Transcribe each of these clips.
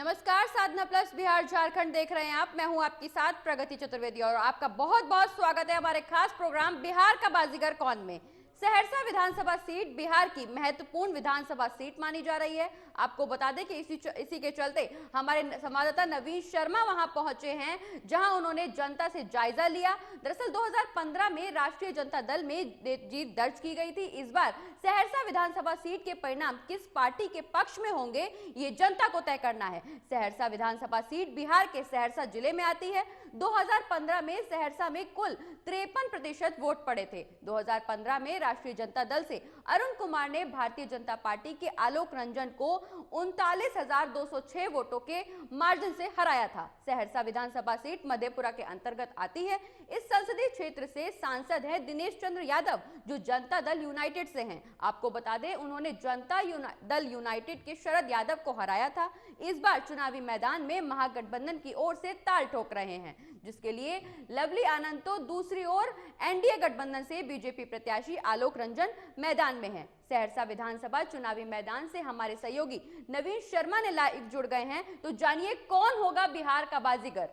नमस्कार, साधना प्लस बिहार झारखंड देख रहे हैं आप। मैं हूं आपके साथ प्रगति चतुर्वेदी और आपका बहुत बहुत स्वागत है हमारे खास प्रोग्राम बिहार का बाजीगर कौन में। सहरसा विधानसभा सीट बिहार की महत्वपूर्ण विधानसभा सीट मानी जा रही है। आपको बता दें कि इसी के चलते हमारे संवाददाता नवीन शर्मा वहां पहुंचे हैं, जहां उन्होंने जनता से जायजा लिया। दरअसल 2015 में राष्ट्रीय जनता दल में जीत दर्ज की गई थी। इस बार सहरसा विधानसभा सीट के परिणाम किस पार्टी के पक्ष में होंगे, ये जनता को तय करना है। सहरसा विधानसभा सीट बिहार के सहरसा जिले में आती है। 2015 में सहरसा में कुल 53% वोट पड़े थे। 2015 में राष्ट्रीय जनता दल से अरुण कुमार ने भारतीय जनता पार्टी के आलोक रंजन को 39,206 वोटों के मार्जिन से हराया था। सहरसा विधानसभा सीट मधेपुरा के अंतर्गत आती है। इस संसदीय क्षेत्र से सांसद है दिनेश चंद्र यादव, जो जनता दल यूनाइटेड से हैं। आपको बता दें, उन्होंने जनता दल यूनाइटेड के शरद यादव को हराया था। इस बार चुनावी मैदान में महागठबंधन की ओर से ताल ठोक रहे हैं, जिसके लिए लवली आनंद तो दूसरी ओर एनडीए गठबंधन से बीजेपी प्रत्याशी आलोक रंजन मैदान में हैं। सहरसा विधानसभा चुनावी मैदान से हमारे सहयोगी नवीन शर्मा ने लाइव जुड़ गए हैं, तो जानिए कौन होगा बिहार का बाजीगर।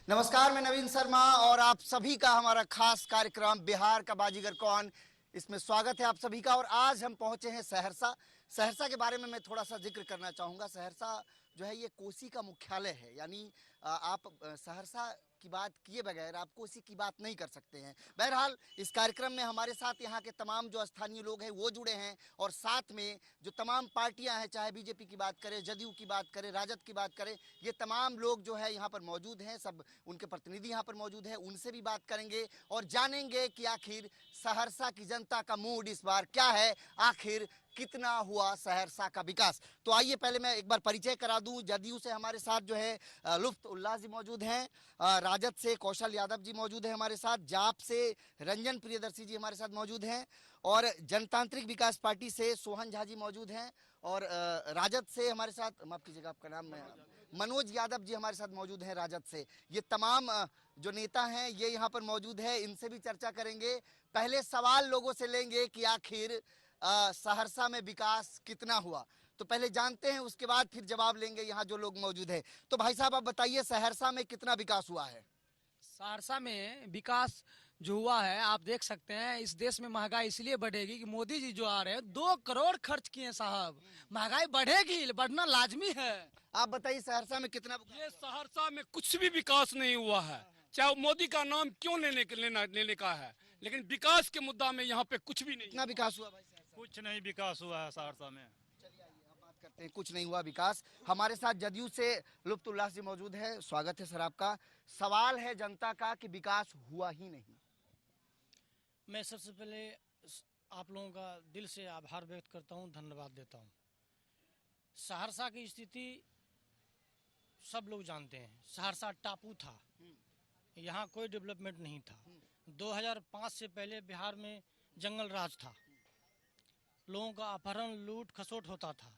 नमस्कार, मैं नवीन शर्मा और आप सभी का हमारा खास कार्यक्रम बिहार का बाजीगर कौन, इसमें स्वागत है आप सभी का। और आज हम पहुंचे हैं सहरसा के बारे में मैं थोड़ा सा जिक्र करना चाहूँगा। सहरसा जो है ये कोसी का मुख्यालय है, यानी आप सहरसा की बात किए बगैर आप कोसी की बात नहीं कर सकते हैं। बहरहाल इस कार्यक्रम में हमारे साथ यहाँ के तमाम जो स्थानीय लोग हैं वो जुड़े हैं, और साथ में जो तमाम पार्टियां हैं, चाहे बीजेपी की बात करें, जदयू की बात करें, राजद की बात करें, ये तमाम लोग जो है यहाँ पर मौजूद हैं। सब उनके प्रतिनिधि यहाँ पर मौजूद हैं, उनसे भी बात करेंगे और जानेंगे कि आखिर सहरसा की जनता का मूड इस बार क्या है, आखिर कितना हुआ सहरसा का विकास। तो आइए पहले मैं एक बार परिचय करा दूं। जदयू से हमारे साथ जो है लुत्फ उल्लाह जी मौजूद हैं, राजद से कौशल यादव जी मौजूद हैं हमारे साथ, जाप से रंजन प्रियदर्शी जी हमारे साथ मौजूद हैं, और जनतांत्रिक विकास पार्टी से सोहन झा जी मौजूद हैं, और राजद से हमारे साथ, माफ कीजिएगा आपका नाम, मनोज यादव जी हमारे साथ मौजूद हैं राजद से। ये तमाम जो नेता हैं ये यहाँ पर मौजूद है, इनसे भी चर्चा करेंगे। पहले सवाल लोगों से लेंगे कि आखिर सहरसा में विकास कितना हुआ, तो पहले जानते हैं, उसके बाद फिर जवाब लेंगे यहाँ जो लोग मौजूद हैं। तो भाई साहब आप बताइए, सहरसा में कितना विकास हुआ है? सहरसा में विकास जो हुआ है, आप देख सकते हैं। इस देश में महंगाई इसलिए बढ़ेगी कि मोदी जी जो आ रहे हैं 2 करोड़ खर्च किए साहब। महंगाई बढ़ेगी, बढ़ना लाजमी है। आप बताइए सहरसा में कितना? ये सहरसा में कुछ भी विकास नहीं हुआ है, चाहे मोदी का नाम क्यों लेने का है, लेकिन विकास के मुद्दा में यहाँ पे कुछ भी नहीं। कितना विकास हुआ भाई? कुछ नहीं विकास हुआ है सहरसा में। चलिए आइए हम बात करते हैं, कुछ नहीं हुआ विकास। हमारे साथ जदयू से लुत्फ उल्लाह जी मौजूद है, स्वागत है सर आपका। सवाल है जनता का कि विकास हुआ ही नहीं। मैं सबसे पहले आप लोगों का दिल से आभार व्यक्त करता हूं, धन्यवाद देता हूं। सहरसा की स्थिति सब लोग जानते हैं। सहरसा टापू था, यहाँ कोई डेवलपमेंट नहीं था। 2005 से पहले बिहार में जंगल राज था, लोगों का अपहरण, लूट खसोट होता था।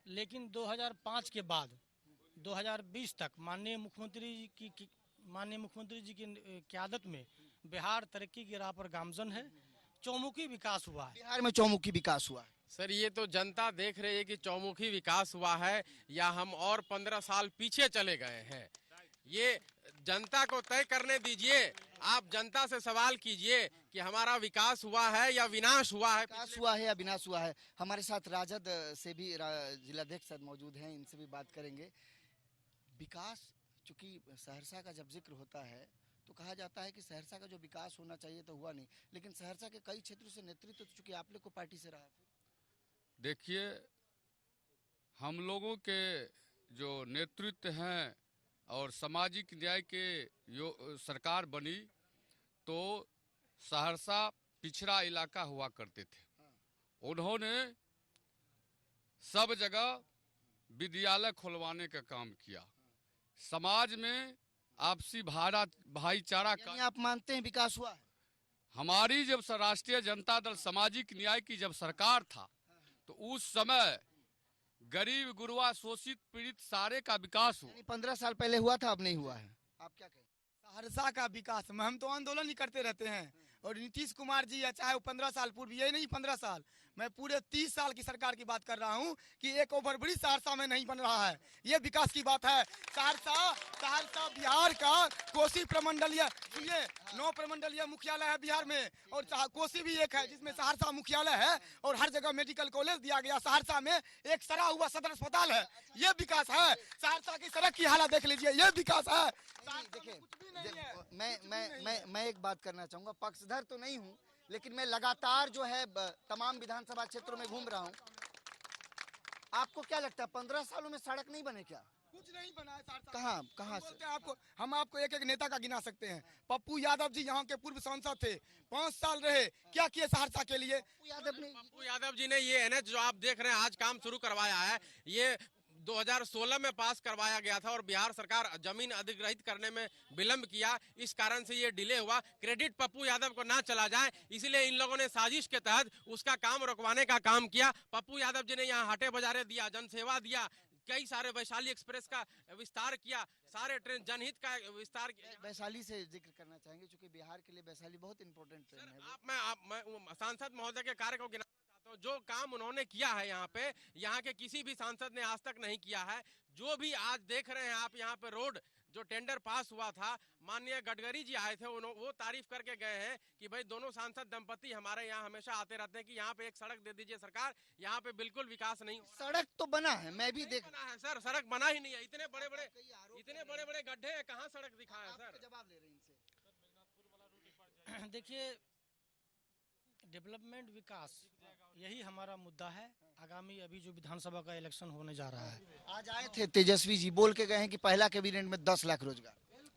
लेकिन 2005 के बाद 2020 तक माननीय मुख्यमंत्री जी की क़यादत में बिहार तरक्की की राह पर गामजन है। चौमुखी विकास हुआ है बिहार में, चौमुखी विकास हुआ है। सर ये तो जनता देख रही है कि चौमुखी विकास हुआ है या हम और 15 साल पीछे चले गए हैं। ये जनता को तय करने दीजिए। आप जनता से सवाल कीजिए कि हमारा विकास हुआ है या विनाश हुआ है। विकास हुआ है या विनाश हुआ है। हमारे साथ राजद से भी जिलाध्यक्ष मौजूद हैं, इनसे भी बात करेंगे। विकास, चूंकि सहरसा का जब जिक्र होता है तो कहा जाता है कि सहरसा का जो विकास होना चाहिए तो हुआ नहीं, लेकिन सहरसा के कई क्षेत्रों से नेतृत्व तो चूंकि आप लोग को पार्टी से रहा। देखिए, हम लोगों के जो नेतृत्व हैं और सामाजिक न्याय के सरकार बनी तो सहरसा पिछड़ा इलाका हुआ करते थे। उन्होंने सब जगह विद्यालय खुलवाने का काम किया, समाज में आपसी भाईचारा का। आप मानते हैं विकास हुआ है? हमारी जब राष्ट्रीय जनता दल सामाजिक न्याय की जब सरकार था तो उस समय गरीब गुरबा शोषित पीड़ित सारे का विकास हुआ। 15 साल पहले हुआ था, अब नहीं हुआ है। आप क्या कहें? सहरसा का विकास में हम तो आंदोलन ही करते रहते हैं, और नीतीश कुमार जी या चाहे वो 15 साल पूर्व, ये नहीं 15 साल, मैं पूरे 30 साल की सरकार की बात कर रहा हूं कि एक ओवरब्रिज सहरसा में नहीं बन रहा है। ये विकास की बात है। सहरसा बिहार का कोसी प्रमंडलीय, सुनिए, 9 प्रमंडलीय मुख्यालय है बिहार में और कोसी भी एक है जिसमें सहरसा मुख्यालय है और हर जगह मेडिकल कॉलेज दिया गया। सहरसा में एक सड़ा हुआ सदर अस्पताल है। ये विकास है। सहरसा की सड़क की हालत देख लीजिए, ये विकास है। देखिए, मैं एक बात करना चाहूंगा, पक्षधर तो नहीं हूं, लेकिन मैं लगातार जो है तमाम विधानसभा क्षेत्रों में घूम रहा हूं। आपको क्या लगता है 15 सालों में सड़क नहीं बने क्या? कुछ नहीं बना है सहरसा। कहाँ से? बोलते हैं आपको, हम आपको एक एक नेता का गिना सकते हैं। पप्पू यादव जी यहाँ के पूर्व सांसद थे, 5 साल रहे, क्या किए सहरसा के लिए? पप्पू यादव जी ने ये एनएच जो आप देख रहे हैं आज काम शुरू करवाया है, ये 2016 में पास करवाया गया था और बिहार सरकार जमीन अधिग्रहित करने में विलंब किया, इस कारण से ये डिले हुआ। क्रेडिट पप्पू यादव को ना चला जाए, इसलिए इन लोगों ने साजिश के तहत उसका काम रुकवाने का काम किया। पप्पू यादव जी ने यहाँ हाटे बाजारे दिया, जनसेवा दिया, कई सारे वैशाली एक्सप्रेस का विस्तार किया, सारे ट्रेन जनहित का विस्तार किया। वैशाली से जिक्र करना चाहेंगे क्योंकि बिहार के लिए वैशाली बहुत इंपॉर्टेंट ट्रेन है। मैं सांसद महोदय के कार्य को गिनाना चाहता हूँ। जो काम उन्होंने किया है यहाँ पे, यहाँ के किसी भी सांसद ने आज तक नहीं किया है। जो भी आज देख रहे हैं आप यहाँ पे रोड जो टेंडर पास हुआ था, माननीय गडकरी जी आए थे, वो तारीफ करके गए हैं कि भाई दोनों सांसद दंपति हमारे यहाँ हमेशा आते रहते हैं कि यहाँ पे एक सड़क दे दीजिए सरकार। यहाँ पे बिल्कुल विकास नहीं। सड़क तो बना है, मैं भी देख बना है सर, सड़क बना ही नहीं है। इतने बड़े बड़े गड्ढे हैं, कहाँ सड़क दिखा है सर? जवाब ले रहे हैं इनसे। देखिए, डेवलपमेंट विकास यही हमारा मुद्दा है। आगामी अभी जो विधानसभा का इलेक्शन होने जा रहा है, आज आए थे तेजस्वी जी, बोल के गए हैं कि पहला कैबिनेट में 10 लाख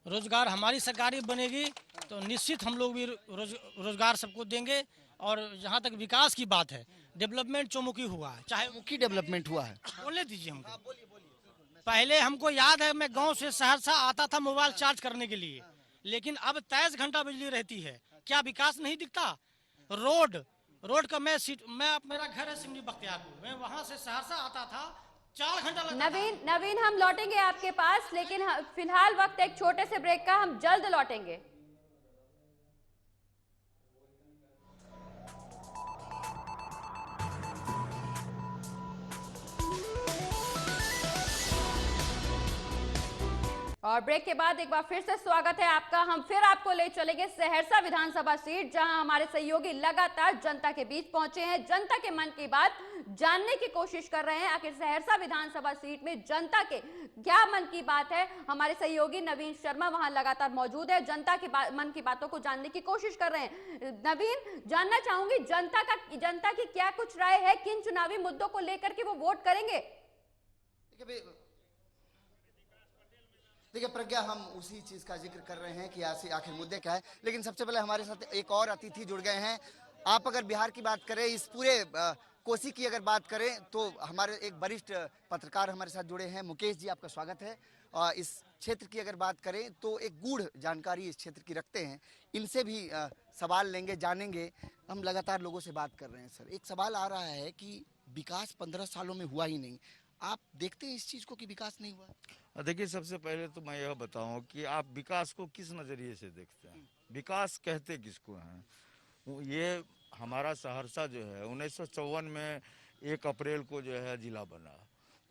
रोजगार हमारी सरकारी बनेगी तो निश्चित हम लोग भी रोजगार सबको देंगे। और जहाँ तक विकास की बात है, डेवलपमेंट चौमुखी हुआ है, चाहे मुख्य डेवलपमेंट हुआ है। बोलने दीजिए हमको। पहले हमको याद है, मैं गांव से सहरसा आता था मोबाइल चार्ज करने के लिए, लेकिन अब 23 घंटा बिजली रहती है। क्या विकास नहीं दिखता? रोड का मेरा घर है सिमरी बख्तियारपुर, मैं वहां से सहरसा आता था, 4 घंटा लगता था। नवीन हम लौटेंगे आपके पास, लेकिन फिलहाल वक्त एक छोटे से ब्रेक का, हम जल्द लौटेंगे। और ब्रेक के बाद एक बार फिर से स्वागत है आपका। हम फिर आपको ले चलेंगे सहरसा विधानसभा सीट, जहां हमारे सहयोगी लगातार जनता के बीच पहुंचे हैं, जनता के मन की बात जानने की कोशिश कर रहे हैं। आखिर सहरसा विधानसभा सीट में जनता के क्या मन की बात है, हमारे सहयोगी नवीन शर्मा वहां लगातार मौजूद है, जनता के मन की बातों को जानने की कोशिश कर रहे हैं। नवीन, जानना चाहूंगी जनता की क्या कुछ राय है, किन चुनावी मुद्दों को लेकर के वो वोट करेंगे? देखिए प्रज्ञा, हम उसी चीज का जिक्र कर रहे हैं कि आखिर मुद्दे क्या है, लेकिन सबसे पहले हमारे साथ एक और अतिथि जुड़ गए हैं। आप अगर बिहार की बात करें, इस पूरे कोसी की अगर बात करें, तो हमारे एक वरिष्ठ पत्रकार हमारे साथ जुड़े हैं। मुकेश जी, आपका स्वागत है। इस क्षेत्र की अगर बात करें तो एक गूढ़ जानकारी इस क्षेत्र की रखते हैं, इनसे भी सवाल लेंगे, जानेंगे। हम लगातार लोगों से बात कर रहे हैं। सर, एक सवाल आ रहा है कि विकास 15 सालों में हुआ ही नहीं, आप देखते हैं इस चीज को कि विकास नहीं हुआ? देखिए, सबसे पहले तो मैं यह बताऊं कि आप विकास को किस नज़रिए से देखते हैं, विकास कहते किसको हैं। ये हमारा सहरसा जो है 1954 में 1 अप्रैल को जो है जिला बना।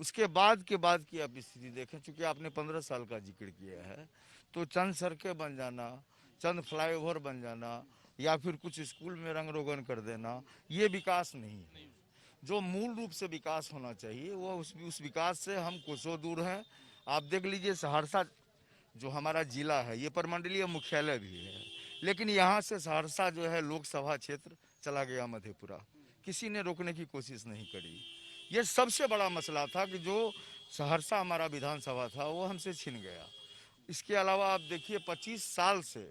उसके बाद की आप स्थिति देखें, चूँकि आपने 15 साल का जिक्र किया है, तो चंद सड़कें बन जाना, चंद फ्लाईओवर बन जाना या फिर कुछ स्कूल में रंग रोगन कर देना, ये विकास नहीं है। जो मूल रूप से विकास होना चाहिए वो उस विकास से हम कोसों दूर हैं। आप देख लीजिए, सहरसा जो हमारा जिला है ये प्रमंडलीय मुख्यालय भी है, लेकिन यहाँ से सहरसा जो है लोकसभा क्षेत्र चला गया मधेपुरा, किसी ने रोकने की कोशिश नहीं करी। ये सबसे बड़ा मसला था कि जो सहरसा हमारा विधानसभा था वो हमसे छिन गया। इसके अलावा आप देखिए 25 साल से,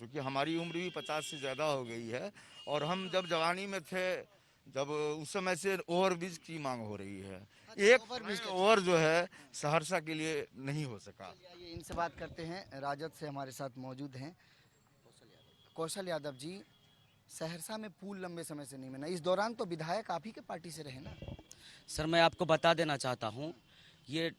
चूँकि हमारी उम्र भी 50 से ज़्यादा हो गई है और हम जब जवानी में थे, जब उस समय से ओवरब्रिज की मांग हो रही है, एक ओवर जो है सहरसा के लिए नहीं हो सका। इनसे बात करते हैं। राजद से हमारे साथ मौजूद हैं कौशल यादव जी। सहरसा में पुल लंबे समय से नहीं बना, इस दौरान तो विधायक आप ही के पार्टी से रहे ना? सर, मैं आपको बता देना चाहता हूँ, ये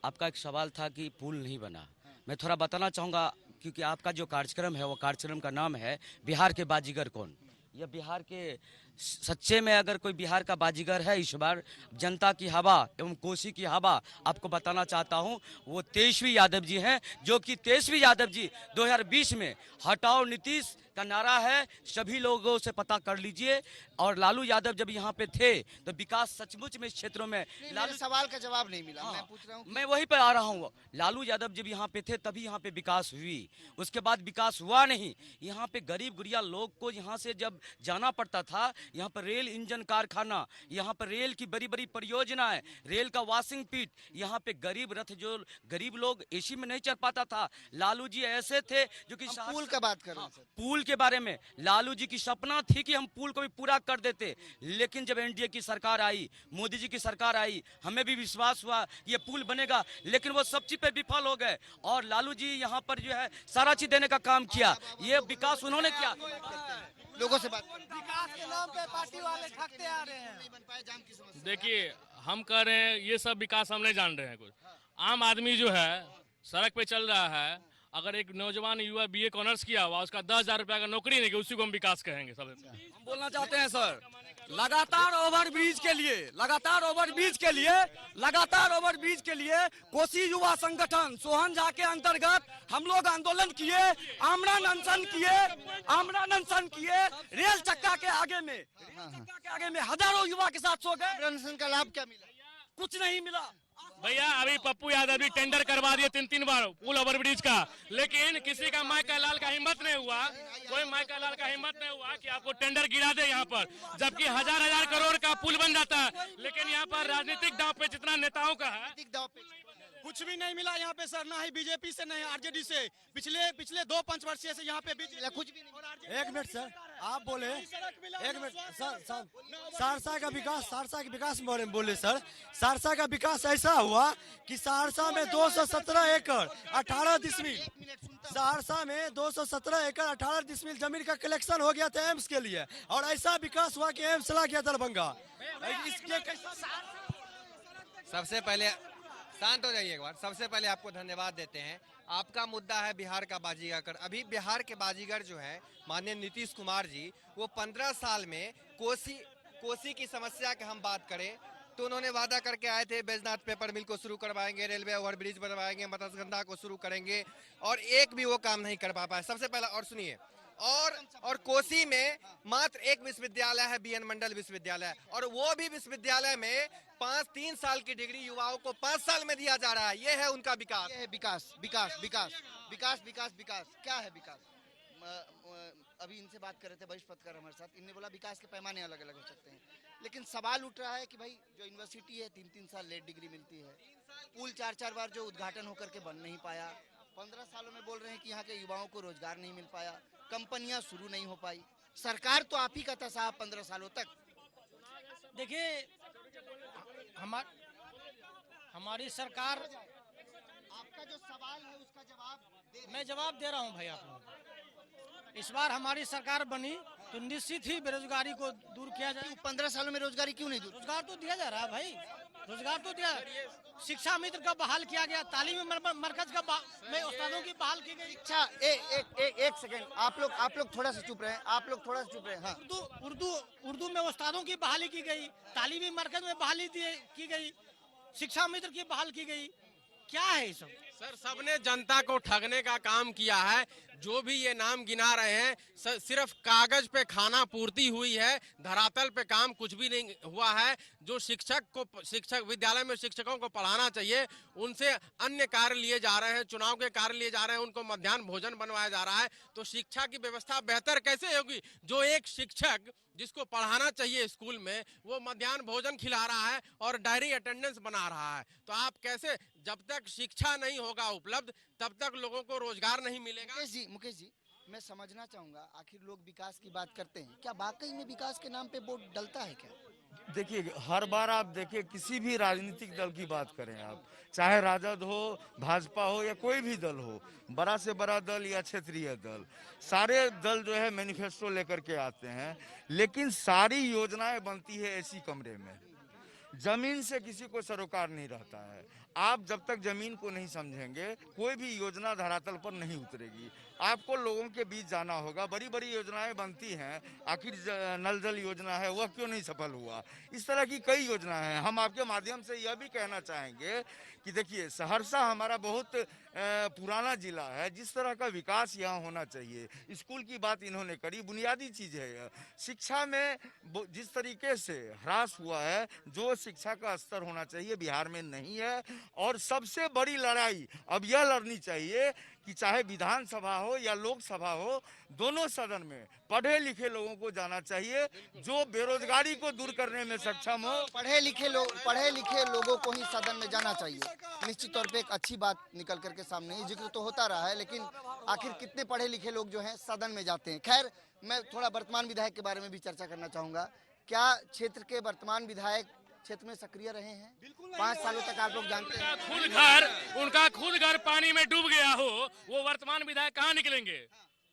आपका एक सवाल था कि पुल नहीं बना। मैं थोड़ा बताना चाहूँगा, क्योंकि आपका जो कार्यक्रम है वो कार्यक्रम का नाम है बिहार के बाजीगर कौन। यह बिहार के सच्चे में अगर कोई बिहार का बाजीगर है इस बार जनता की हवा एवं कोसी की हवा आपको बताना चाहता हूं, वो तेजस्वी यादव जी हैं, जो कि तेजस्वी यादव जी 2020 में हटाओ नीतीश का नारा है, सभी लोगों से पता कर लीजिए। और लालू यादव जब यहाँ पे थे तो विकास सचमुच में इस क्षेत्रों में मेरे सवाल का जवाब नहीं मिला। हाँ, मैं पूछ रहा हूँ मैं वहीं पे आ रहा हूँ। लालू यादव जब यहाँ पे थे तभी यहाँ पे विकास हुई, उसके बाद विकास हुआ नहीं। यहाँ पे गरीब गुरिया लोग को यहाँ से जब जाना पड़ता था, यहाँ पर रेल इंजन कारखाना, यहाँ पर रेल की बड़ी बड़ी परियोजनाएं, रेल का वॉशिंग पिट, यहाँ पे गरीब रथ जो गरीब लोग एसी में नहीं चढ़ पाता था, लालू जी ऐसे थे जो कि हम पुल का बात कर रहे हैं सर। पुल के बारे में लालू जी की सपना थी कि हम पुल को भी पूरा कर देते, लेकिन जब एनडीए की सरकार आई, मोदी जी की सरकार आई, हमें भी विश्वास हुआ ये पुल बनेगा, लेकिन वो सब चीज पे विफल हो गए। और लालू जी यहाँ पर जो है सारा चीज देने का काम किया, ये विकास उन्होंने किया। लोगों से बात विकास के नाम पे पार्टी वाले ठगते आ रहे हैं। नहीं बन पाए, जाम की समस्या। देखिए, हम कह रहे हैं ये सब विकास हम नहीं जान रहे हैं। कुछ आम आदमी जो है सड़क पे चल रहा है, अगर एक नौजवान युवा बीए ऑनर्स किया हुआ, उसका 10,000 रुपया का नौकरी नहीं, उसी को हम विकास कहेंगे। सब हम बोलना चाहते हैं सर, लगातार ओवरब्रिज के लिए कोसी युवा संगठन सोहन झा के अंतर्गत हम लोग आंदोलन किए, आमरण अनशन किए, रेल चक्का के आगे में हजारों युवा के साथ सो गए, अनशन का लाभ क्या मिला? कुछ नहीं मिला। भैया अभी पप्पू यादव भी टेंडर करवा दिए 3-3 बार पुल ओवरब्रिज का, लेकिन किसी का माई का लाल का हिम्मत नहीं हुआ, कोई माई का लाल का हिम्मत नहीं हुआ कि आपको टेंडर गिरा दे यहाँ पर, जबकि हजार करोड़ का पुल बन जाता है। लेकिन यहाँ पर राजनीतिक दांव पे जितना नेताओं का है, कुछ भी नहीं मिला यहाँ पे सर, ना ही बीजेपी से, ना ही आरजेडी से। पिछले 2-5 वर्ष से यहाँ पे कुछ भी नहीं। एक मिनट सर, आप बोले, एक मिनट सर, सहरसा का विकास के बारे में बोले सर। सहरसा का विकास ऐसा हुआ कि सहरसा में 217 एकड़ 18 डिसमिल, सहरसा में 217 एकड़ 18 डिसमिल जमीन का कलेक्शन हो गया था एम्स के लिए, और ऐसा विकास हुआ कि एम्स चला गया दरभंगा। सबसे पहले शांत हो जाइए एक बार। सबसे पहले आपको धन्यवाद देते हैं। आपका मुद्दा है बिहार का बाजीगर। अभी बिहार के बाजीगर जो है माननीय नीतीश कुमार जी, वो 15 साल में कोसी की समस्या की हम बात करें तो उन्होंने वादा करके आए थे, बैजनाथ पेपर मिल को शुरू करवाएंगे, रेलवे ओवरब्रिज बनवाएंगे, मत्स्यगंधा को शुरू करेंगे, और एक भी वो काम नहीं कर पाए। सबसे पहला, और सुनिए, और कोसी में मात्र एक विश्वविद्यालय है, बीएन मंडल विश्वविद्यालय, और वो भी विश्वविद्यालय में 3 साल की डिग्री युवाओं को 5 साल में दिया जा रहा है। ये है उनका विकास। ये है विकास। क्या है विकास? अभी इनसे बात कर रहे थे वरिष्ठ पत्रकार हमारे साथ, इनने बोला विकास के पैमाने अलग अलग हो सकते हैं, लेकिन सवाल उठ रहा है कि भाई जो यूनिवर्सिटी है 3-3 साल लेट डिग्री मिलती है, पुल 4-4 बार जो उद्घाटन होकर के बन नहीं पाया, 15 सालों में बोल रहे हैं कि यहाँ के युवाओं को रोजगार नहीं मिल पाया, कंपनियां शुरू नहीं हो पाई। सरकार तो आप ही का था साहब 15 सालों तक। देखिए हमारी सरकार, आपका जो सवाल है उसका जवाब मैं जवाब दे रहा हूं भाई आप लोगों को। इस बार हमारी सरकार बनी तो निश्चित ही बेरोजगारी को दूर किया जाए। 15 सालों में रोजगारी क्यों नहीं दूर? रोजगार तो दिया जा रहा है भाई, रोजगार तो दिया। शिक्षा मित्र का बहाल किया गया, तालीमी मरकज का में उस्तादों की बहाल की गई। अच्छा, एक सेकंड, आप लोग थोड़ा सा चुप रहे। हाँ। उर्दू में उस्तादों की बहाली की गई, तालीमी मरकज में बहाली की गई, शिक्षा मित्र की बहाल की गई। क्या है सब? सर, सबने जनता को ठगने का काम किया है। जो भी ये नाम गिना रहे हैं, सिर्फ कागज पे खाना पूर्ति हुई है, धरातल पे काम कुछ भी नहीं हुआ है। जो शिक्षक विद्यालय में शिक्षकों को पढ़ाना चाहिए, उनसे अन्य कार्य लिए जा रहे हैं, चुनाव के कार्य लिए जा रहे हैं, उनको मध्याह्न भोजन बनवाया जा रहा है। तो शिक्षा की व्यवस्था बेहतर कैसे होगी? जो एक शिक्षक जिसको पढ़ाना चाहिए स्कूल में, वो मध्याह्न भोजन खिला रहा है और डायरी अटेंडेंस बना रहा है। तो आप कैसे, जब तक शिक्षा नहीं होगा उपलब्ध, तब तक लोगों को रोजगार नहीं मिलेगा। मुकेश जी, मैं समझना चाहूंगा, आखिर लोग विकास की बात करते हैं, क्या वाकई में विकास के नाम पे वोट डलता है क्या? देखिए, हर बार आप देखिए, किसी भी राजनीतिक दल की बात करें आप, चाहे राजद हो, भाजपा हो, या कोई भी दल हो, बड़ा से बड़ा दल या क्षेत्रीय दल, सारे दल जो है मैनिफेस्टो लेकर के आते हैं, लेकिन सारी योजनाएं बनती है एसी कमरे में। जमीन से किसी को सरोकार नहीं रहता है। आप जब तक जमीन को नहीं समझेंगे कोई भी योजना धरातल पर नहीं उतरेगी। आपको लोगों के बीच जाना होगा। बड़ी बड़ी योजनाएं बनती हैं, आखिर नल जल योजना है वह क्यों नहीं सफल हुआ। इस तरह की कई योजनाएं हैं। हम आपके माध्यम से यह भी कहना चाहेंगे कि देखिए सहरसा हमारा बहुत पुराना जिला है। जिस तरह का विकास यहाँ होना चाहिए, स्कूल की बात इन्होंने करी, बुनियादी चीज है यह। शिक्षा में जिस तरीके से ह्रास हुआ है, जो शिक्षा का स्तर होना चाहिए बिहार में नहीं है। और सबसे बड़ी लड़ाई अब यह लड़नी चाहिए कि चाहे विधानसभा हो या लोकसभा हो, दोनों सदन में पढ़े लिखे लोगों को जाना चाहिए, जो बेरोजगारी को दूर करने में सक्षम हो। पढ़े लिखे लोगों को ही सदन में जाना चाहिए। निश्चित तौर पे एक अच्छी बात निकल करके सामने, ये जिक्र तो होता रहा है, लेकिन आखिर कितने पढ़े लिखे लोग जो हैं सदन में जाते हैं। खैर, मैं थोड़ा वर्तमान विधायक के बारे में भी चर्चा करना चाहूंगा। क्या क्षेत्र के वर्तमान विधायक क्षेत्र में सक्रिय रहे हैं? 5 सालों तक आप लोग जानते हैं उनका खुद घर पानी में डूब गया हो, वो वर्तमान विधायक कहाँ निकलेंगे?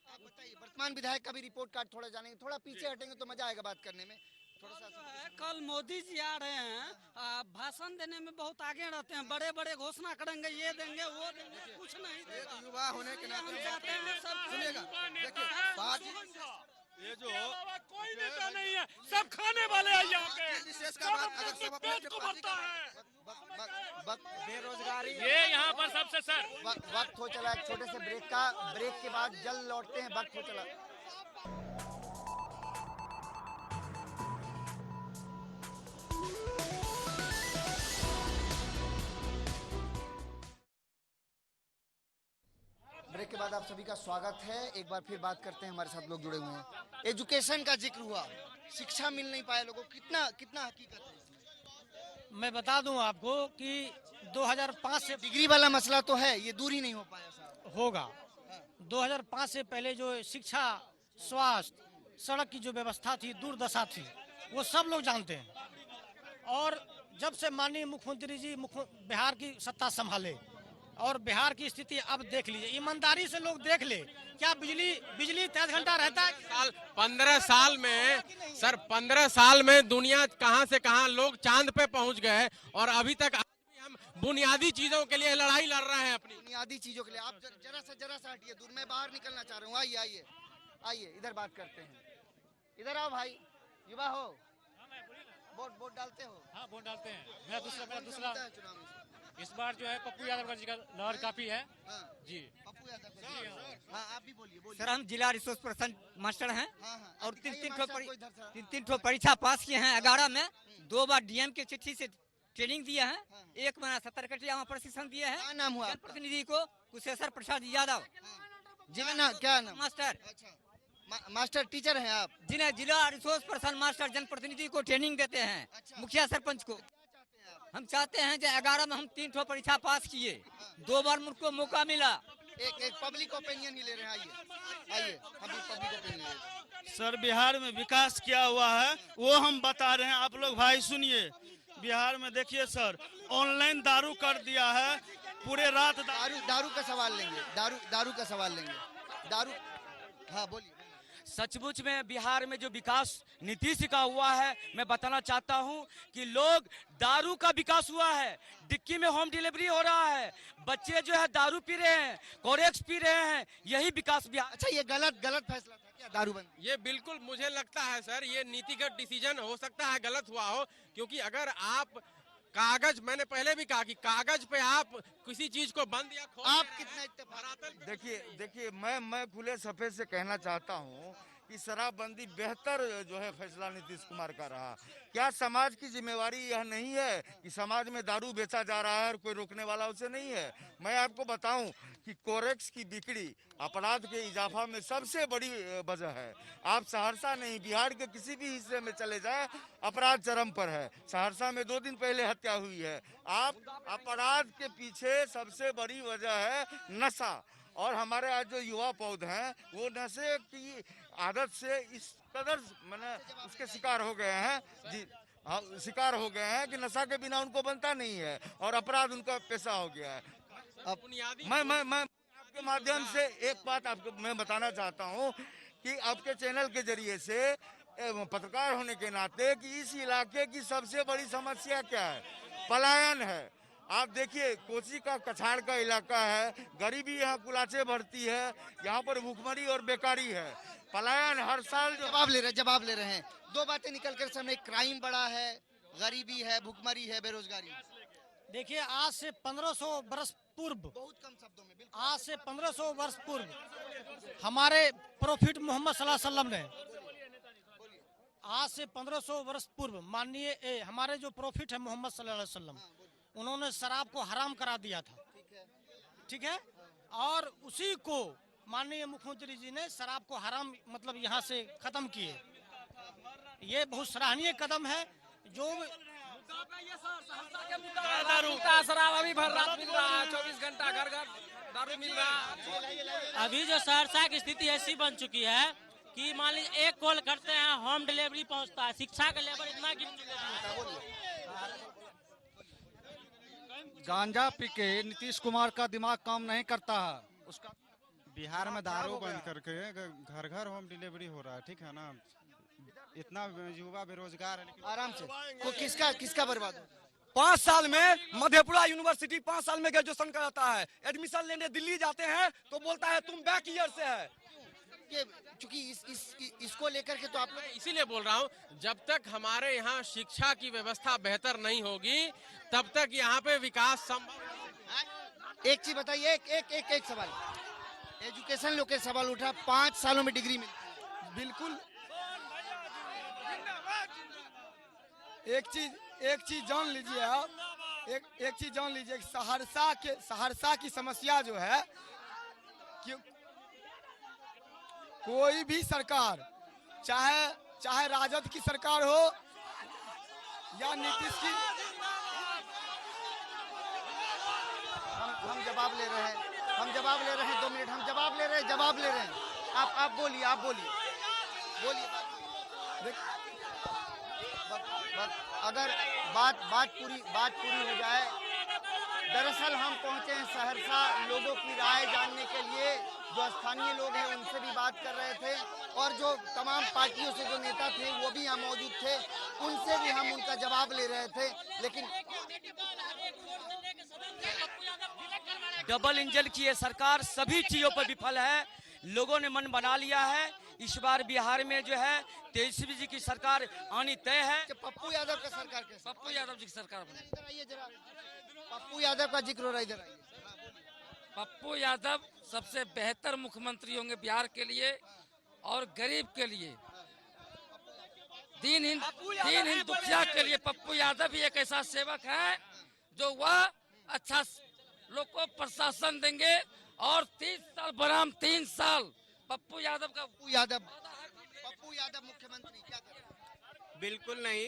आप बताइए, वर्तमान विधायक का भी रिपोर्ट कार्ड थोड़ा जानेंगे, थोड़ा पीछे हटेंगे तो मजा आएगा बात करने में। थोड़ा सा कल मोदी जी आ रहे हैं, भाषण देने में बहुत आगे रहते हैं, बड़े बड़े घोषणा करेंगे, ये देंगे वो देंगे, कुछ नहीं देगा। युवा होने के नाते ये जो कोई नेता नहीं है, सब खाने वाले हैं यहाँ पे। बेरोजगारी, ये यहाँ पर सबसे सर वक्त हो चला एक छोटे से ब्रेक का। ब्रेक के बाद जल्द लौटते हैं, वक्त हो चला। ब्रेक के बाद आप सभी का स्वागत है। एक बार फिर बात करते हैं, हमारे साथ लोग जुड़े हुए हैं। एजुकेशन का जिक्र हुआ, शिक्षा मिल नहीं पाया लोगों को, कितना हकीकत है? मैं बता दूं आपको कि 2005 से डिग्री वाला मसला तो है, ये दूर ही नहीं हो पाया साहब। होगा। 2005 से पहले जो शिक्षा, स्वास्थ्य, सड़क की जो व्यवस्था थी, दुर्दशा थी, वो सब लोग जानते हैं। और जब से माननीय मुख्यमंत्री जी बिहार की सत्ता संभाले और बिहार की स्थिति अब देख लीजिए, ईमानदारी से लोग देख ले, क्या बिजली 23 घंटा रहता है? 15 साल में सर, 15 साल में दुनिया कहां से कहां लोग चांद पे पहुंच गए और अभी तक हम बुनियादी चीजों के लिए लड़ाई लड़ रहे हैं। अपनी बुनियादी चीजों के लिए आप जरा सा हटिए दूर, मैं बाहर निकलना चाह रहा हूँ। आइए इधर बात करते हैं। इधर आओ भाई, युवा हो, वोट डालते हो? हाँ, वोट डालते हैं। मेरा दूसरा चुनाव में इस बार जो है पप्पू यादव जी का लहर काफी है। जी, पप्पू यादव। हाँ, आप भी बोलिए। सर, हम जिला रिसोर्स पर्सन मास्टर हैं हाँ, और दिखाइए तीन ठो परीक्षा पास किए हैं। 11 में 2 बार डीएम के चिट्ठी से ट्रेनिंग दिया है। 1 महीना 70 घंटे वहाँ प्रशिक्षण दिया है। क्या नाम हुआ? प्रतिनिधि को कुशेश्वर प्रसाद यादव। क्या नाम? मास्टर। अच्छा, मास्टर टीचर हैं आप? जिला रिसोर्स पर्सन मास्टर जनप्रतिनिधि को ट्रेनिंग देते हैं। मुखिया सरपंच को हम चाहते हैं कि 11 में हम 3 ठो परीक्षा पास किए, 2 बार मुझको मौका मिला। एक पब्लिक ओपिनियन ही ले रहे हैं। आइए हम भी पब्लिक ओपिनियन ले रहे हैं। सर, बिहार में विकास क्या हुआ है वो हम बता रहे हैं, आप लोग भाई सुनिए। बिहार में देखिए सर, ऑनलाइन दारू कर दिया है, पूरे रात दारू का सवाल लेंगे। दारू का सवाल लेंगे। दारू, हाँ बोलिए। सचमुच में बिहार में जो विकास नीतीश का हुआ है, मैं बताना चाहता हूं कि लोग दारू का विकास हुआ है। डिक्की में होम डिलीवरी हो रहा है, बच्चे जो है दारू पी रहे हैं, कोरेक्स पी रहे हैं, यही विकास बिहार। अच्छा, ये गलत फैसला था क्या दारूबंदी? ये बिल्कुल मुझे लगता है सर, ये नीतिगत डिसीजन हो सकता है गलत हुआ हो, क्योंकि अगर आप कागज, मैंने पहले भी कहा कि कागज पे आप किसी चीज को बंद या खोल, आप कितना इत्तेफाक? देखिए मैं खुले सफेद से कहना चाहता हूँ कि शराबबंदी बेहतर जो है फैसला नीतीश कुमार का रहा। क्या समाज की जिम्मेवारी यह नहीं है कि समाज में दारू बेचा जा रहा है और कोई रोकने वाला उसे नहीं है? मैं आपको बताऊं कि कोरेक्स की बिक्री अपराध के इजाफा में सबसे बड़ी वजह है। आप सहरसा नहीं, बिहार के किसी भी हिस्से में चले जाए, अपराध चरम पर है। सहरसा में 2 दिन पहले हत्या हुई है। आप अपराध के पीछे सबसे बड़ी वजह है नशा। और हमारे आज जो युवा पौधे हैं वो नशे की आदत से इस कदर मैंने उसके शिकार हो गए हैं। जी हाँ, शिकार हो गए हैं कि नशा के बिना उनको बनता नहीं है और अपराध उनका पेशा हो गया है। अब मैं आपके माध्यम से एक बात आपको मैं बताना चाहता हूँ कि आपके चैनल के जरिए से पत्रकार होने के नाते कि इस इलाके की सबसे बड़ी समस्या क्या है? पलायन है। आप देखिए कोसी का कछाड़ का इलाका है, गरीबी यहाँ कुलाचे भरती है, यहाँ पर भूखमरी और बेकारी है, पलायन हर साल जवाब ले रहे हैं। दो बातें निकल कर सामने, क्राइम बढ़ा है, गरीबी है, भुखमरी है, बेरोजगारी। देखिए आज से 1500 वर्ष पूर्व, बहुत कम शब्दों में, बिल्कुल आज से 1500 वर्ष पूर्व हमारे प्रोफिट मोहम्मद सल्लल्लाहु अलैहि वसल्लम ने, आज से 1500 वर्ष पूर्व माननीय हमारे जो प्रोफिट है मोहम्मद सल्लल्लाहु अलैहि वसल्लम, उन्होंने शराब को हराम करा दिया था। ठीक है, और उसी को माननीय मुख्यमंत्री जी ने शराब को हराम मतलब यहाँ से खत्म किए। ये बहुत सराहनीय कदम है। जो दारू का शराब अभी भर रात मिल रहा है, 24 घंटा घर घर दारू मिल रहा है। अभी जो सहरसा की स्थिति ऐसी बन चुकी है कि मान लीजिए एक कॉल करते हैं होम डिलीवरी पहुंचता है। शिक्षा का लेवल इतना गिर चुका है। गांजा पी के नीतीश कुमार का दिमाग काम नहीं करता है। उसका बिहार में दारू बंद करके घर घर होम डिलीवरी हो रहा है। ठीक है ना, इतना युवा बेरोजगार है, लेकिन आराम से किसका बर्बाद हो? 5 साल में मधेपुरा यूनिवर्सिटी 5 साल में ग्रेजुएशन कराता है, एडमिशन लेने दिल्ली जाते हैं तो बोलता है तुम बैक ईयर से है। चूंकि इसको लेकर के तो आप लोग, इसीलिए बोल रहा हूँ, जब तक हमारे यहाँ शिक्षा की व्यवस्था बेहतर नहीं होगी तब तक यहाँ पे विकास संभव नहीं। एक चीज बताइए, एक सवाल, एजुकेशन लोग के सवाल उठा, 5 सालों में डिग्री मिली। बिल्कुल, एक चीज जान लीजिए आप, एक चीज जान लीजिए, सहरसा की समस्या जो है कि कोई भी सरकार, चाहे राजद की सरकार हो या नीतीश की, हम जवाब ले रहे हैं 2 मिनट, हम जवाब ले रहे हैं। आप बोलिए। अगर बात पूरी हो जाए, दरअसल हम पहुंचे हैं सहरसा लोगों की राय जानने के लिए। जो स्थानीय लोग हैं उनसे भी बात कर रहे थे, और जो तमाम पार्टियों से जो नेता थे वो भी यहाँ मौजूद थे, उनसे भी हम उनका जवाब ले रहे थे। लेकिन डबल इंजन की ये सरकार सभी चीजों पर विफल है। लोगों ने मन बना लिया है, इस बार बिहार में जो है तेजस्वी जी की सरकार आनी तय है। पप्पू यादव का सरकार कैसे? पप्पू यादव जी की सरकार बने। इधर आइए जरा, पप्पू यादव का जिक्र हो रहा है, इधर आइए। पप्पू यादव सबसे बेहतर मुख्यमंत्री होंगे बिहार के लिए और गरीब के लिए, दीनहीन दुखिया के लिए। पप्पू यादव भी एक ऐसा सेवक है जो वह अच्छा लोग को प्रशासन देंगे, और 30 साल बराम 3 साल पप्पू यादव मुख्यमंत्री क्या करें? बिल्कुल नहीं।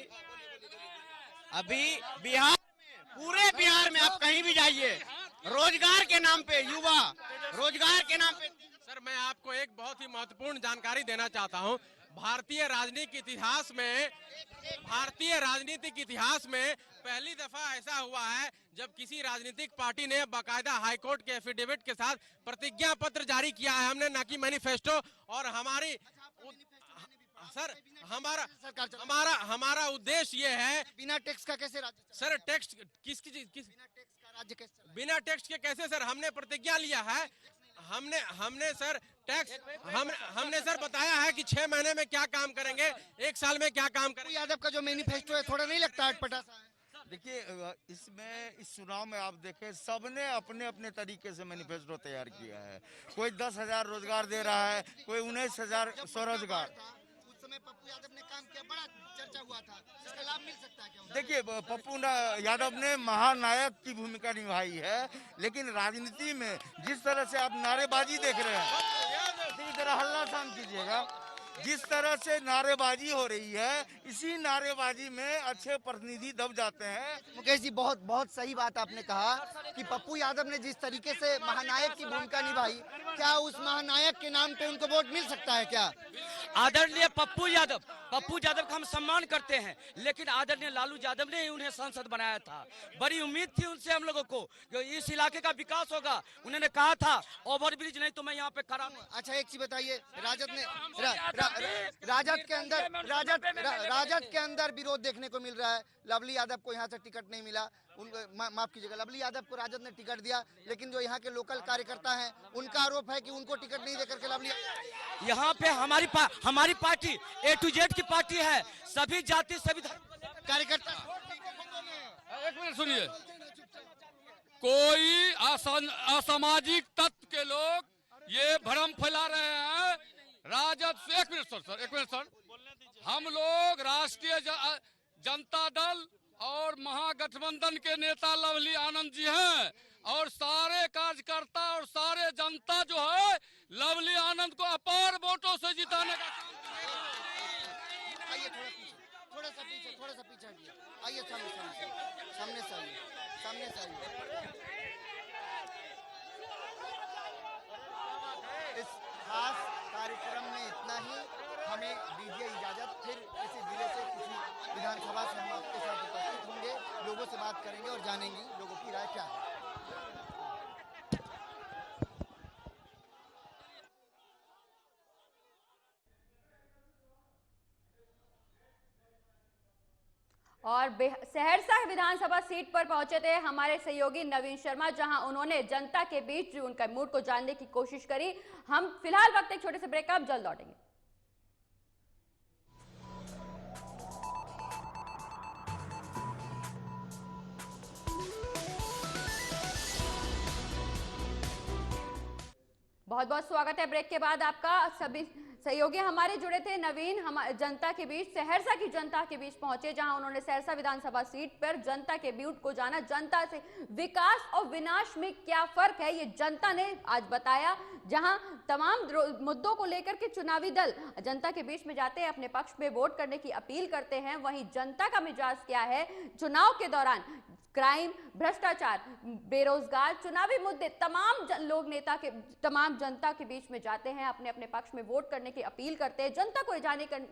अभी बिहार में, पूरे बिहार में आप कहीं भी जाइए, रोजगार के नाम पे युवा, रोजगार के नाम पे। सर मैं आपको एक बहुत ही महत्वपूर्ण जानकारी देना चाहता हूं। भारतीय राजनीतिक इतिहास में पहली दफा ऐसा हुआ है जब किसी राजनीतिक पार्टी ने बाकायदा हाईकोर्ट के एफिडेविट के साथ प्रतिज्ञा पत्र जारी किया है। हमने ना कि मैनिफेस्टो। और हमारा उद्देश्य ये है। बिना टैक्स का कैसे राज्य? सर टैक्स किस राज्य कैसे? बिना टैक्स के कैसे सर? हमने प्रतिज्ञा लिया है, हमने सर टैक्स, हमने सर बताया है कि 6 महीने में क्या काम करेंगे, 1 साल में क्या काम करेंगे। यादव का जो मैनिफेस्टो है थोड़ा नहीं लगता अटपटा सा है? देखिए, इसमें इस चुनाव में आप देखें सबने अपने अपने तरीके से मैनिफेस्टो तैयार किया है। कोई 10,000 रोजगार दे रहा है, कोई 19,000 स्वरोजगार। उस समय पप्पू यादव ने काम किया, बड़ा चर्चा हुआ था, इसका लाभ मिल सकता है क्या? देखिए, पप्पू यादव ने महानायक की भूमिका निभाई है, लेकिन राजनीति में जिस तरह से आप नारेबाजी देख रहे हैं, इधर हल्ला शांत कीजिएगा, जिस तरह से नारेबाजी हो रही है, इसी नारेबाजी में अच्छे प्रतिनिधि दब जाते हैं। मुकेश जी, बहुत सही बात आपने कहा कि पप्पू यादव ने जिस तरीके से महानायक की भूमिका निभाई, क्या उस महानायक के नाम पे उनको वोट मिल सकता है क्या? आदरणीय पप्पू यादव का हम सम्मान करते हैं, लेकिन आदरणीय लालू यादव ने ही उन्हें सांसद बनाया था। बड़ी उम्मीद थी उनसे हम लोगों को कि इस इलाके का विकास होगा। उन्होंने कहा था ओवरब्रिज नहीं तो मैं यहाँ पे खड़ा हूं। अच्छा एक चीज बताइए, राजद ने राजद के अंदर विरोध देखने को मिल रहा है। लवली यादव को यहाँ से टिकट नहीं मिला, माफ कीजिएगा, लवली यादव को राजद ने टिकट दिया, लेकिन जो यहाँ के लोकल कार्यकर्ता हैं उनका आरोप है कि उनको टिकट नहीं देकर के लवली, यहाँ पे हमारी पार्टी A to Z की पार्टी है, सभी जाति सभी कार्यकर्ता। एक मिनट सुनिए, कोई असामाजिक तत्व के लोग ये भ्रम फैला रहे हैं राजद से। एक मिनट सर, हम लोग राष्ट्रीय जनता दल और महागठबंधन के नेता लवली आनंद जी हैं, और सारे कार्यकर्ता और सारे जनता जो है लवली आनंद को अपार वोटों से जिताने का आइए थोड़ा सा पीछे हटिए, आइए सामने से आइए। इस खास कार्यक्रम में इतना ही, हमें दीजिए इजाजत, फिर किसी जिले से किसी विधानसभा से हम आपके साथ उपस्थित होंगे, लोगों से बात करेंगे और जानेंगे लोगों की राय क्या है। और सहरसा विधानसभा सीट पर पहुंचे थे हमारे सहयोगी नवीन शर्मा, जहां उन्होंने जनता के बीच उनका मूड को जानने की कोशिश करी। हम फिलहाल वक्त एक छोटे से ब्रेक का, हम जल्द लौटेंगे। बहुत बहुत स्वागत है ब्रेक के बाद आपका। सभी सहयोगी हमारे जुड़े थे। नवीन जनता के बीच, सहरसा की जनता के बीच पहुंचे, जहां उन्होंने सहरसा विधानसभा सीट पर जनता के बीच को जाना, जनता से विकास और विनाश में क्या फर्क है ये जनता ने आज बताया। जहां तमाम मुद्दों को लेकर के चुनावी दल जनता के बीच में जाते हैं, अपने पक्ष में वोट करने की अपील करते हैं, वहीं जनता का मिजाज क्या है चुनाव के दौरान। क्राइम, भ्रष्टाचार, बेरोजगार, चुनावी मुद्दे, तमाम जनता के बीच में जाते हैं, अपने अपने पक्ष में वोट करने की अपील करते हैं, जनता को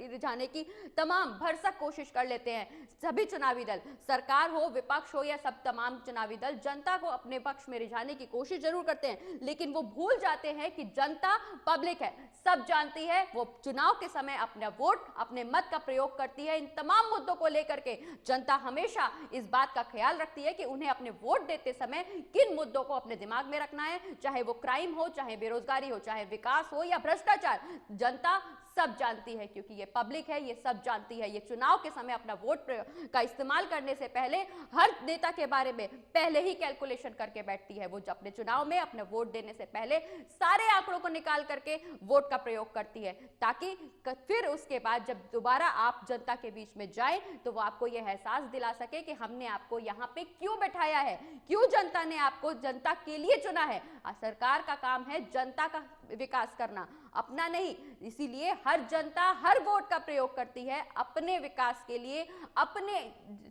रिझाने की तमाम भरसक कोशिश कर लेते हैं सभी चुनावी दल, सरकार हो विपक्ष हो या सब तमाम चुनावी दल जनता को अपने पक्ष में रिझाने की कोशिश जरूर करते हैं, लेकिन वो भूल जाते हैं कि जनता पब्लिक है, सब जानती है। वो चुनाव के समय अपना वोट, अपने मत का प्रयोग करती है। इन तमाम मुद्दों को लेकर के जनता हमेशा इस बात का ख्याल रखती है कि उन्हें अपने वोट देते समय किन मुद्दों को अपने दिमाग में रखना है, चाहे वो क्राइम हो, चाहे बेरोजगारी हो, चाहे विकास हो या भ्रष्टाचार। जनता सब जानती है, क्योंकि ये पब्लिक है, ये सब जानती है। ये चुनाव के समय अपना वोट का इस्तेमाल करने से पहले हर नेता के बारे में पहले ही कैलकुलेशन करके बैठती है। वो अपने चुनाव में अपना वोट देने से पहले सारे आंकड़ों को निकाल करके वोट का प्रयोग करती है, ताकि फिर उसके बाद जब दोबारा आप जनता के बीच में जाए तो वो आपको यह एहसास दिला सके कि हमने आपको यहाँ पे क्यों बैठाया है, क्यों जनता ने आपको जनता के लिए चुना है। सरकार का काम है जनता का विकास करना, अपना नहीं। इसीलिए हर जनता हर वोट का प्रयोग करती है अपने विकास के लिए, अपने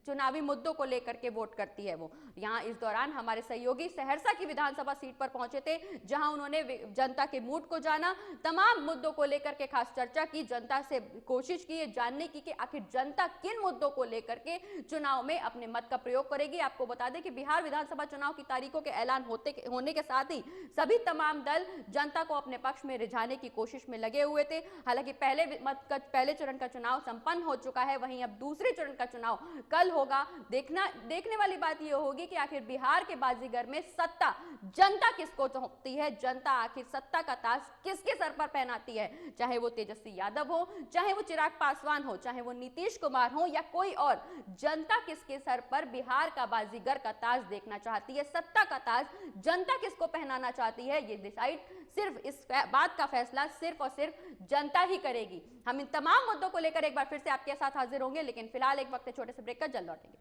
चुनावी मुद्दों को लेकर के वोट करती है वो। यहाँ इस दौरान हमारे सहयोगी सहरसा की विधानसभा सीट पर पहुंचे थे, जहां उन्होंने जनता के मूड को जाना, तमाम मुद्दों को लेकर के खास चर्चा की, जनता से कोशिश की जानने की कि आखिर जनता किन मुद्दों को लेकर के चुनाव में अपने मत का प्रयोग करेगी। आपको बता दें कि बिहार विधानसभा चुनाव की तारीखों के ऐलान होने के साथ ही सभी तमाम दल जनता को अपने पक्ष में रिझाने की कोशिश में लगे हुए थे। हालांकि पहले चरण का चुनाव संपन्न हो चुका है, वहीं अब दूसरे चरण का चुनाव कल होगा। देखने वाली बात यह होगी कि आखिर बिहार के बाजीगर में सत्ता जनता किसको सौंपती है, जनता आखिर सत्ता का ताज किसके सर पर पहनाती है। चाहे वो तेजस्वी यादव हो, चाहे वो चिराग पासवान हो, चाहे वो नीतीश कुमार हो या कोई और, जनता किसके सर पर बिहार का बाजीगर का ताज देखना चाहती है, सत्ता का ताज जनता किसको पहनाना चाहती है, ये डिसाइड सिर्फ इस बात का फैसला सिर्फ और सिर्फ जनता ही करेगी। हम इन तमाम मुद्दों को लेकर एक बार फिर से आपके साथ हाजिर होंगे, लेकिन फिलहाल एक वक्त छोटे से ब्रेक का, जल्द लौटेंगे।